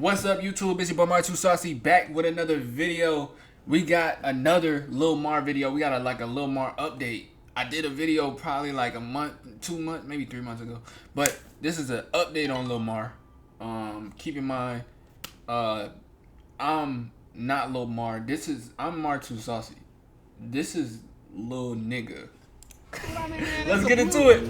What's up, YouTube? It's your boy Mar Too Saucy back with another video. We got another Lil Mar video. We got a Lil Mar update. I did a video probably like a month, 2 months, maybe 3 months ago. But this is an update on Lil Mar. Keep in mind, I'm not Lil Mar. I'm Mar Too Saucy. This is Lil Nigga. Let's get into it.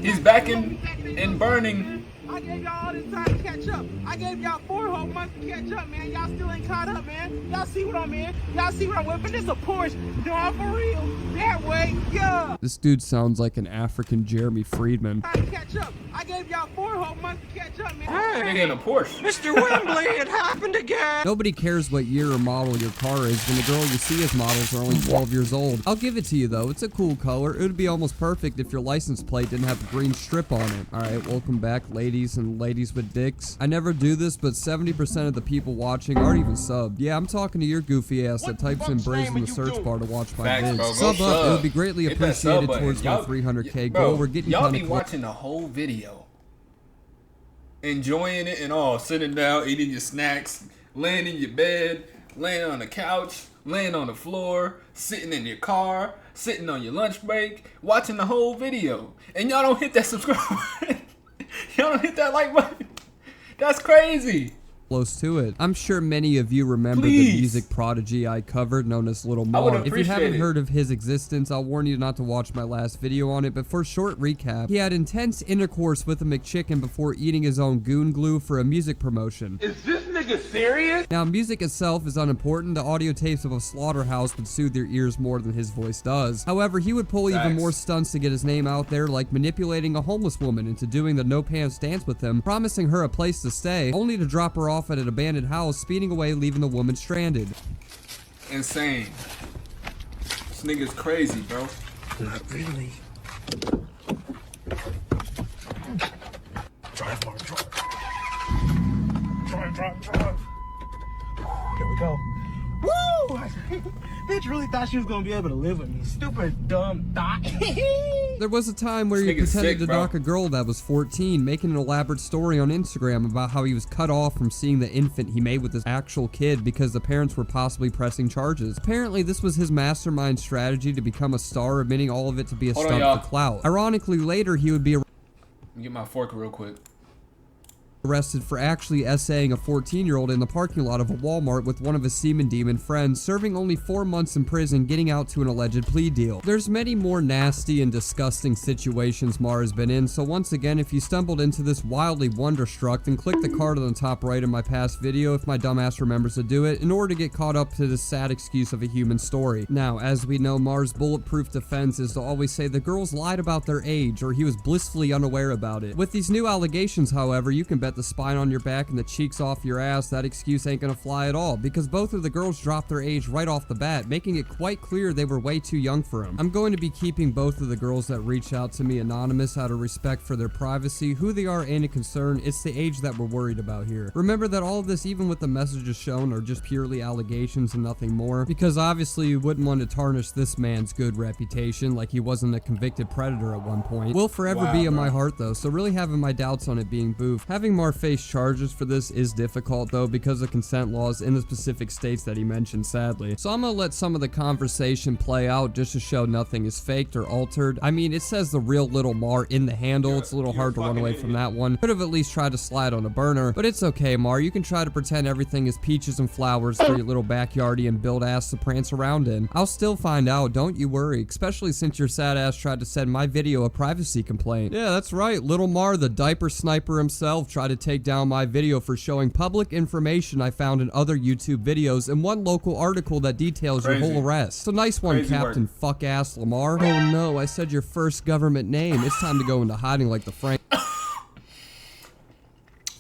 He's back in burning. I gave y'all all this time to catch up. I gave y'all 4 whole months to catch up, man. Y'all still ain't caught up, man. Y'all see what I'm in. Y'all see what I'm whipping. This a Porsche. No, for real. That way, yeah. This dude sounds like an African Jeremy Friedman. Time to catch up. I gave y'all 4 whole months to catch up, man. Hey, nigga in a Porsche. Mr. Wembley, it happened again. Nobody cares what year or model your car is when the girl you see as models are only 12 years old. I'll give it to you though, it's a cool color. It would be almost perfect if your license plate didn't have a green strip on it. Alright, welcome back ladies and ladies with dicks. I never do this, but 70% of the people watching aren't even subbed. Yeah, I'm talking to your goofy ass that types in Braze in the search bar to watch my vids. Bro, sub up, it would be greatly appreciated towards my 300k goal. We're getting y'all kind be of watching the whole video, enjoying it and all, sitting down, eating your snacks, laying in your bed, laying on the couch, laying on the floor, sitting in your car, sitting on your lunch break, watching the whole video, and y'all don't hit that subscribe button. Y'all don't hit that like button. That's crazy. Close to it. I'm sure many of you remember the music prodigy I covered known as Lil Mar. If you haven't heard of his existence, I'll warn you not to watch my last video on it, but for a short recap, he had intense intercourse with a McChicken before eating his own goon glue for a music promotion. Is this nigga serious? Now, music itself is unimportant. The audio tapes of a slaughterhouse would soothe your ears more than his voice does. However, he would pull even more stunts to get his name out there, like manipulating a homeless woman into doing the no pants dance with him, promising her a place to stay, only to drop her off at an abandoned house, speeding away, leaving the woman stranded. Insane. This nigga's crazy, bro. Not really. Drive, Mark, drive. Drive. There we go. Woo! Bitch really thought she was gonna be able to live with me. Stupid, dumb thought. There was a time where he pretended to knock a girl that was 14, making an elaborate story on Instagram about how he was cut off from seeing the infant he made with his actual kid because the parents were possibly pressing charges. Apparently, this was his mastermind strategy to become a star, admitting all of it to be a stunt for clout. Ironically, later he would be Get my fork real quick. arrested for actually essaying a 14-year-old in the parking lot of a Walmart with one of his semen demon friends, serving only 4 months in prison, getting out to an alleged plea deal. There's many more nasty and disgusting situations Mar has been in, so once again, if you stumbled into this wildly wonderstruck, then click the card on the top right of my past video if my dumbass remembers to do it, in order to get caught up to this sad excuse of a human story. Now, as we know, Mar's bulletproof defense is to always say the girls lied about their age, or he was blissfully unaware about it. With these new allegations, however, you can bet the spine on your back and the cheeks off your ass that excuse ain't gonna fly at all, because both of the girls dropped their age right off the bat, making it quite clear they were way too young for him. I'm going to be keeping both of the girls that reach out to me anonymous out of respect for their privacy. Who they are ain't a concern, it's the age that we're worried about here. Remember that all of this, even with the messages shown, are just purely allegations and nothing more, because obviously you wouldn't want to tarnish this man's good reputation like he wasn't a convicted predator at one point. Will forever be in my heart though, so really having my doubts on it being boof. Having Mar face charges for this is difficult though because of consent laws in the specific states that he mentioned, sadly. So I'm gonna let some of the conversation play out just to show nothing is faked or altered. I mean, it says the real Lil Mar in the handle. It's a little hard to run away from that one. Could have at least tried to slide on a burner, but it's okay, Mar. You can try to pretend everything is peaches and flowers for your little backyardy and build ass to prance around in. I'll still find out, don't you worry, especially since your sad ass tried to send my video a privacy complaint. Yeah, that's right. Lil Mar, the diaper sniper himself, tried to take down my video for showing public information I found in other YouTube videos and one local article that details your whole arrest. So nice one, Captain Fuck-ass Lamar. Oh no, I said your first government name. It's time to go into hiding like the Frank.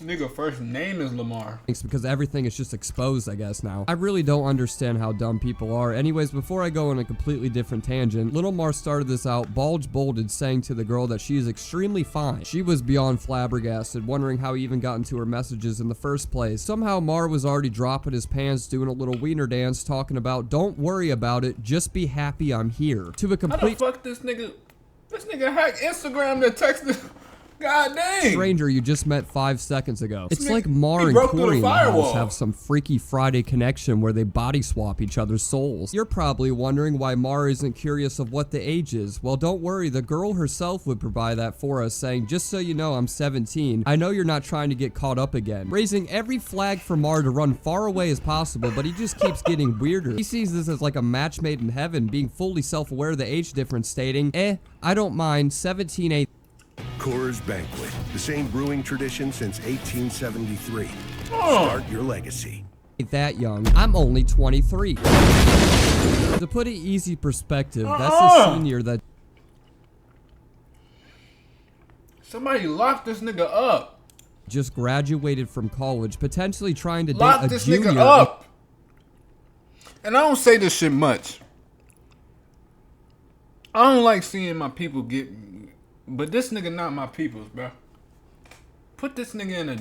Nigga first name is Lamar. Because everything is just exposed, I guess, now. I really don't understand how dumb people are. Anyways, before I go on a completely different tangent, Lil Mar started this out bulge bolded, saying to the girl that she is extremely fine. She was beyond flabbergasted, wondering how he even got into her messages in the first place. Somehow Mar was already dropping his pants, doing a little wiener dance, talking about, don't worry about it, just be happy I'm here. To a complete— How the fuck this nigga hacked Instagram to text this? God dang. stranger you just met 5 seconds ago. It's nigga- like Mar he and broke through Corey the in the house firewall. have some freaky Friday connection where they body swap each other's souls. You're probably wondering why Mar isn't curious of what the age is. Well, don't worry, the girl herself would provide that for us, saying, just so you know, I'm 17. I know you're not trying to get caught up again. Raising every flag for Mar to run far away as possible, but he just keeps getting weirder. He sees this as like a match made in heaven, being fully self-aware of the age difference, stating, I don't mind, 17 ain't. Coors Banquet, the same brewing tradition since 1873. Start your legacy. That young. I'm only 23. To put it easy perspective, that's a senior that Somebody lock this nigga up. just graduated from college, potentially trying to Lock date a this junior. nigga up. And I don't say this shit much. I don't like seeing my people get, but this nigga not my people's, bro. Put this nigga in a.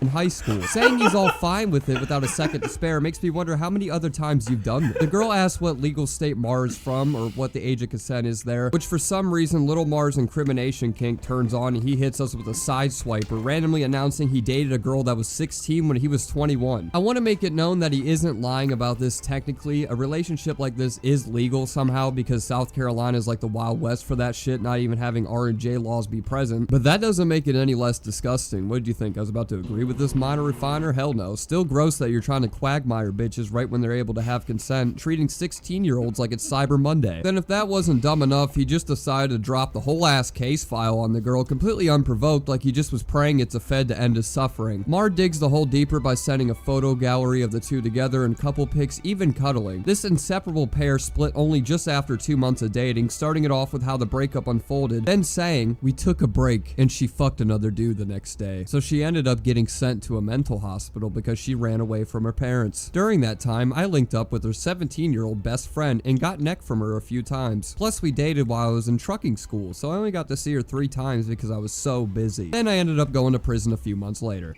In high school. Saying he's all fine with it without a second to spare makes me wonder how many other times you've done this. The girl asks what legal state Mar is from or what the age of consent is there, which for some reason Lil Mar's incrimination kink turns on and he hits us with a side swiper, randomly announcing he dated a girl that was 16 when he was 21. I want to make it known that he isn't lying about this technically. A relationship like this is legal somehow because South Carolina is like the Wild West for that shit, not even having R&J laws be present. But that doesn't make it any less disgusting. What did you think? I was about to agree with this minor refiner? Hell no. Still gross that you're trying to quagmire bitches right when they're able to have consent, treating 16-year-olds like it's Cyber Monday. Then if that wasn't dumb enough, he just decided to drop the whole ass case file on the girl completely unprovoked, like he just was praying it's a fed to end his suffering. Mar digs the hole deeper by sending a photo gallery of the two together and couple pics, even cuddling. This inseparable pair split only just after 2 months of dating, starting it off with how the breakup unfolded, then saying, we took a break and she fucked another dude the next day. So she ended up getting sent to a mental hospital because she ran away from her parents. During that time, I linked up with her 17-year-old best friend and got neck from her a few times. Plus, we dated while I was in trucking school, so I only got to see her 3 times because I was so busy. Then I ended up going to prison a few months later.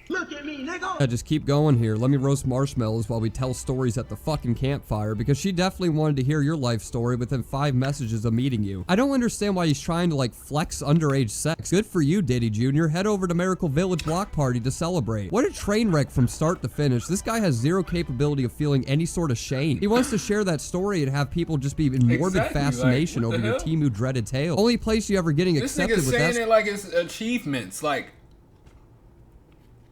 Look at me, nigga. I just keep going here. Let me roast marshmallows while we tell stories at the fucking campfire because she definitely wanted to hear your life story within 5 messages of meeting you. I don't understand why he's trying to like flex underage sex. Good for you, Diddy Jr. Head over to Miracle Village block party to celebrate. What a train wreck from start to finish. This guy has zero capability of feeling any sort of shame. He wants to share that story and have people just be in morbid Exactly, fascination like, what over the your hell? Timu dreaded tale. Only place you ever getting This accepted nigga with saying that. it like it's achievements. Like,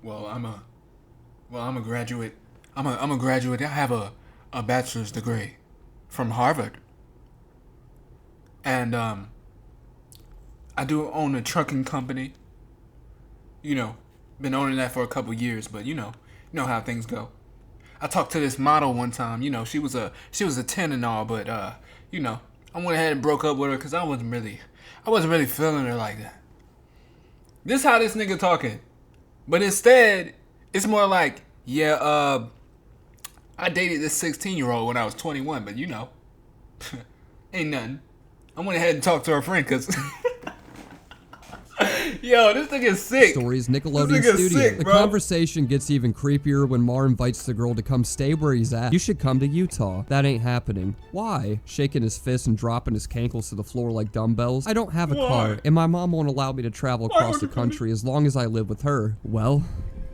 well, I'm a graduate. I'm a graduate. I have a bachelor's degree from Harvard. And I do own a trucking company. You know, been owning that for a couple years, but you know how things go. I talked to this model one time. You know, she was a 10 and all, but you know, I went ahead and broke up with her because I wasn't really feeling her like that. This how this nigga talking, but instead it's more like, yeah, I dated this 16-year-old when I was 21, but you know, ain't nothing. I went ahead and talked to her friend because, yo, this nigga is sick. Stories Nickelodeon This nigga Studio. sick, The bro. conversation gets even creepier when Mar invites the girl to come stay where he's at. You should come to Utah. That ain't happening. Why? Shaking his fist and dropping his cankles to the floor like dumbbells. I don't have a car, and my mom won't allow me to travel across the country as long as I live with her. Well,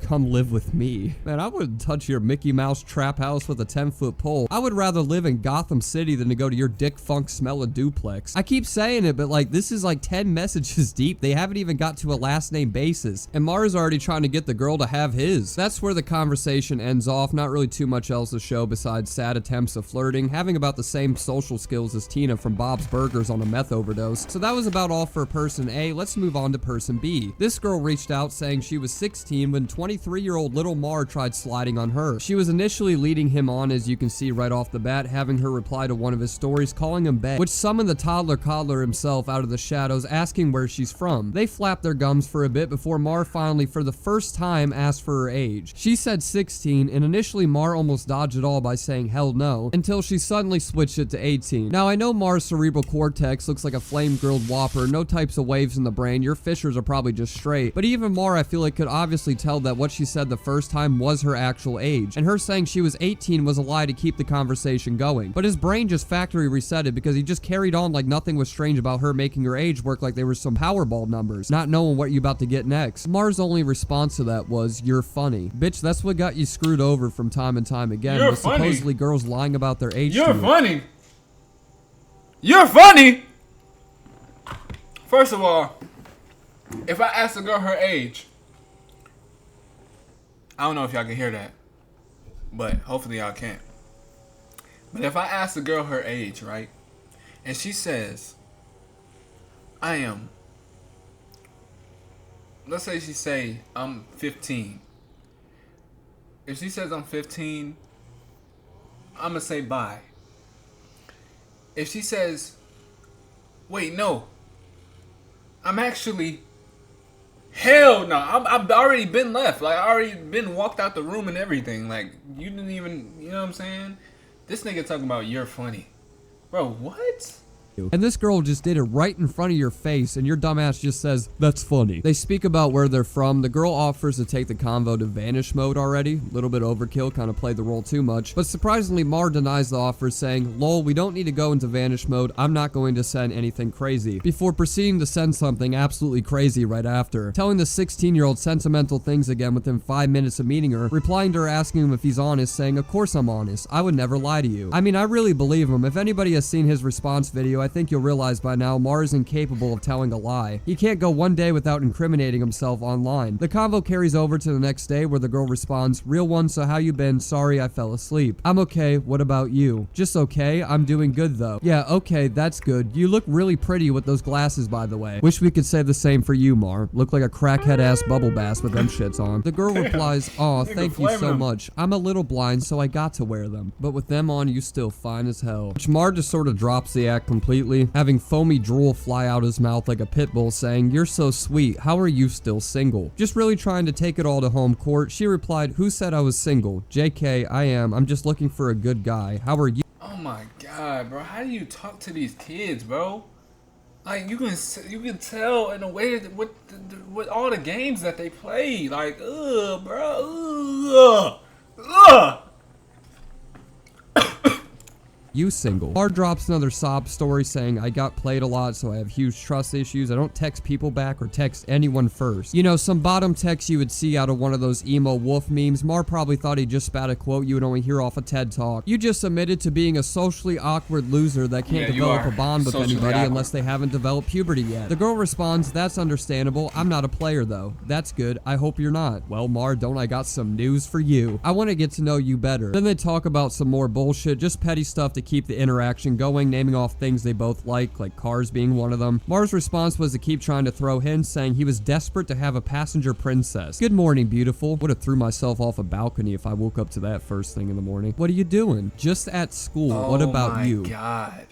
come live with me. Man, I wouldn't touch your Mickey Mouse trap house with a 10-foot pole. I would rather live in Gotham City than to go to your dick funk smelling duplex. I keep saying it, but like this is like 10 messages deep. They haven't even got to a last name basis. And Mars already trying to get the girl to have his. That's where the conversation ends off. Not really too much else to show besides sad attempts of flirting, having about the same social skills as Tina from Bob's Burgers on a meth overdose. So that was about all for person A. Let's move on to person B. This girl reached out saying she was 16 when 23-year-old Lil Mar tried sliding on her. She was initially leading him on, as you can see right off the bat, having her reply to one of his stories calling him bae, which summoned the toddler coddler himself out of the shadows, asking where she's from. They flapped their gums for a bit before Mar finally, for the first time, asked for her age. She said 16, and initially Mar almost dodged it all by saying hell no, until she suddenly switched it to 18. Now I know Mar's cerebral cortex looks like a flame-grilled Whopper, no types of waves in the brain, your fissures are probably just straight, but even Mar I feel like could obviously tell that what she said the first time was her actual age, and her saying she was 18 was a lie to keep the conversation going. But his brain just factory resetted because he just carried on like nothing was strange about her making her age work like they were some Powerball numbers, not knowing what you about to get next. Mar's only response to that was, "You're funny." Bitch, that's what got you screwed over from time and time again. You're with funny. Supposedly girls lying about their age. You're to you. funny. You're funny. First of all, if I ask a girl her age, I don't know if y'all can hear that, but hopefully y'all can. But if I ask a girl her age, right, and she says, I am, let's say she say I'm 15. If she says I'm 15, I'm going to say bye. If she says, wait, no, I'm actually, hell no, I've already been left. Like, I already been walked out the room and everything. Like, you didn't even, you know what I'm saying? This nigga talking about you're funny. Bro, what? And this girl just did it right in front of your face, and your dumbass just says, "That's funny." They speak about where they're from. The girl offers to take the convo to vanish mode already. Little bit overkill, kind of played the role too much. But surprisingly, Mar denies the offer, saying, "Lol, we don't need to go into vanish mode. I'm not going to send anything crazy." Before proceeding to send something absolutely crazy right after. Telling the 16-year-old sentimental things again within 5 minutes of meeting her, replying to her asking him if he's honest, saying, "Of course I'm honest. I would never lie to you." I mean, I really believe him. If anybody has seen his response video, I think you'll realize by now Mar is incapable of telling a lie. He can't go one day without incriminating himself online. The convo carries over to the next day where the girl responds, "Real one, so how you been? Sorry I fell asleep." "I'm okay, what about you?" "Just okay, I'm doing good though." "Yeah, okay, that's good. You look really pretty with those glasses, by the way. Wish we could say the same for you, Mar. Look like a crackhead ass bubble bass with them shits on." The girl replies, "Aw, thank you so much. I'm a little blind, so I got to wear them. But with them on, you still fine as hell." Which Mar just sort of drops the act completely, having foamy drool fly out his mouth like a pit bull, saying, "You're so sweet. How are you still single?" Just really trying to take it all to home court, she replied, "Who said I was single? JK, I am. I'm just looking for a good guy. How are you?" Oh my god, bro. How do you talk to these kids, bro? Like, you can tell in a way that with all the games that they play. Like, bro. Ugh. "You single?" Mar drops another sob story saying, "I got played a lot, so I have huge trust issues. I don't text people back or text anyone first." You know, some bottom text you would see out of one of those emo wolf memes. Mar probably thought he just spat a quote you would only hear off a TED Talk. You just admitted to being a socially awkward loser that can't develop a bond with anybody unless they haven't developed puberty yet. The girl responds, "That's understandable. I'm not a player though." "That's good. I hope you're not." "Well, Mar, don't I got some news for you. I want to get to know you better." Then they talk about some more bullshit, just petty stuff to keep the interaction going, naming off things they both like cars being one of them. Mar's response was to keep trying to throw hints, saying he was desperate to have a passenger princess. "Good morning, beautiful." Would have threw myself off a balcony if I woke up to that first thing in the morning. "What are you doing?" "Just at school. What about you?" Oh my god.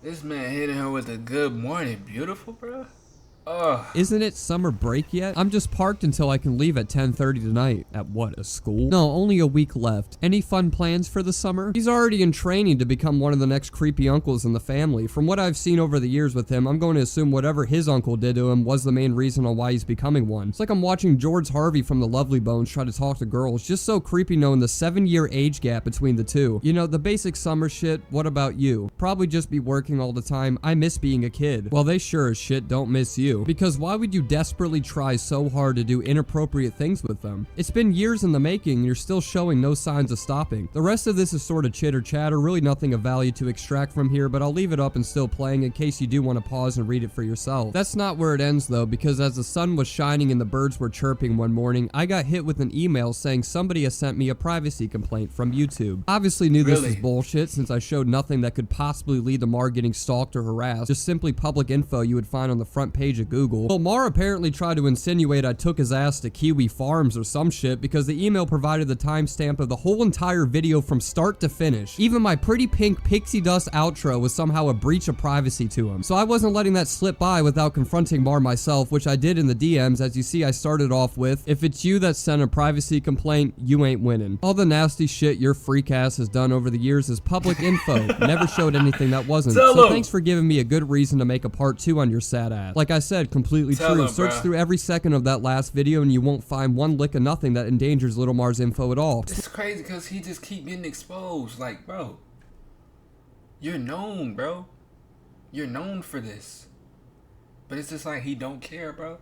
This man hitting her with a good morning, beautiful, bro. Ugh. "Isn't it summer break yet? I'm just parked until I can leave at 10:30 tonight." "At what, a school?" "No, only a week left." "Any fun plans for the summer?" He's already in training to become one of the next creepy uncles in the family. From what I've seen over the years with him, I'm going to assume whatever his uncle did to him was the main reason on why he's becoming one. It's like I'm watching George Harvey from the Lovely Bones try to talk to girls. Just so creepy knowing the 7-year age gap between the two. You know, the basic summer shit. What about you? Probably just be working all the time. I miss being a kid. Well, they sure as shit don't miss you. Because why would you desperately try so hard to do inappropriate things with them? It's been years in the making and you're still showing no signs of stopping. The rest of this is sort of chitter chatter, really nothing of value to extract from here, but I'll leave it up and still playing in case you do want to pause and read it for yourself. That's not where it ends though, because as the sun was shining and the birds were chirping one morning, I got hit with an email saying somebody has sent me a privacy complaint from YouTube. Obviously knew this was bullshit since I showed nothing that could possibly lead to Mar getting stalked or harassed, just simply public info you would find on the front page of Google. Well, Mar apparently tried to insinuate I took his ass to Kiwi Farms or some shit because the email provided the timestamp of the whole entire video from start to finish. Even my pretty pink pixie dust outro was somehow a breach of privacy to him. So I wasn't letting that slip by without confronting Mar myself, which I did in the DMs. As you see, I started off with, "If it's you that sent a privacy complaint, you ain't winning. All the nasty shit your freak ass has done over the years is public info. Never showed anything that wasn't. So thanks for giving me a good reason to make a part 2 on your sad ass. Like I said said, completely Tell true. him, Search bruh. through every second of that last video and you won't find one lick of nothing that endangers Lil Mar's info at all. It's crazy because he just keep getting exposed. Like, bro, you're known, bro. You're known for this. But it's just like he don't care, bro.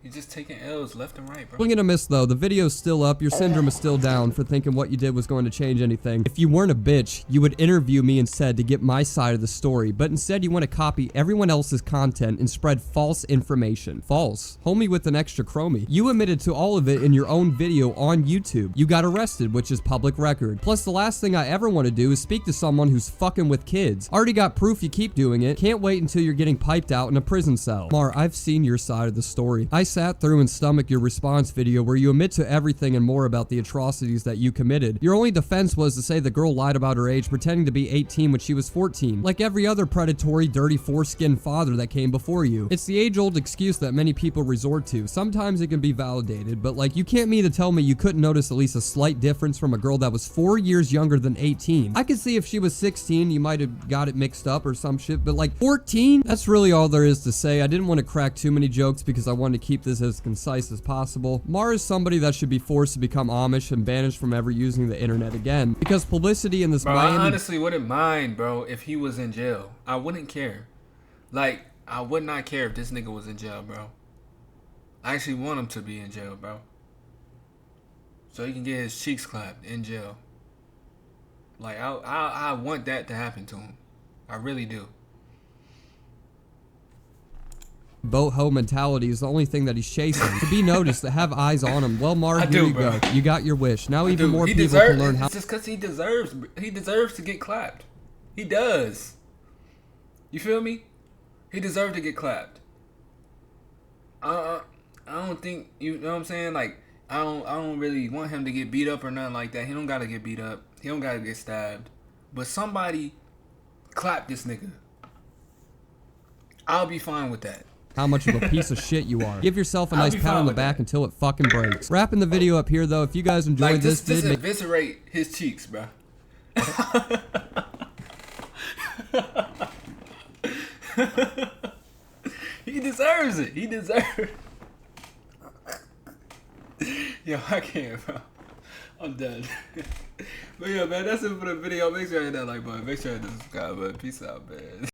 He's just taking L's left and right, bro. Swing and a miss though, the video's still up, your syndrome is still down for thinking what you did was going to change anything. If you weren't a bitch, you would interview me instead to get my side of the story, but instead you want to copy everyone else's content and spread false information. False. Homie with an extra chromie. You admitted to all of it in your own video on YouTube. You got arrested, which is public record. Plus the last thing I ever want to do is speak to someone who's fucking with kids. Already got proof you keep doing it. Can't wait until you're getting piped out in a prison cell. Mar, I've seen your side of the story. I sat through and stomached your response video where you admit to everything and more about the atrocities that you committed. Your only defense was to say the girl lied about her age, pretending to be 18 when she was 14, like every other predatory, dirty, foreskin father that came before you. It's the age-old excuse that many people resort to. Sometimes it can be validated, but like, you can't mean to tell me you couldn't notice at least a slight difference from a girl that was 4 years younger than 18. I could see if she was 16, you might have got it mixed up or some shit, but like 14? That's really all there is to say. I didn't want to crack too many jokes because I wanted to keep this as concise as possible. Mar is somebody that should be forced to become Amish and banished from ever using the internet again, because publicity in this Bro, Miami... I honestly wouldn't mind, bro, if he was in jail. I wouldn't care. Like, I would not care if this nigga was in jail, bro. I actually want him to be in jail, bro. So he can get his cheeks clapped in jail. Like, I want that to happen to him. I really do. boat hoe mentality is the only thing that he's chasing. To be noticed, to have eyes on him. Well, Mar, here you go. You got your wish. Now even more people can learn how. It's just because he deserves to get clapped. He does. You feel me? He deserves to get clapped. I don't think, you know what I'm saying? Like, I don't really want him to get beat up or nothing like that. He don't gotta get beat up. He don't gotta get stabbed. But somebody clap this nigga. I'll be fine with that. How much of a piece of shit you are. Give yourself a nice pat on the back until it fucking breaks. Wrapping the video up here though. If you guys enjoyed like, this just vid, eviscerate his cheeks, bro. He deserves it. He deserves it. Yo, I can't, bro. I'm done. But yeah, man, that's it for the video. Make sure you hit that like button. Make sure you hit the subscribe button. Peace out, man.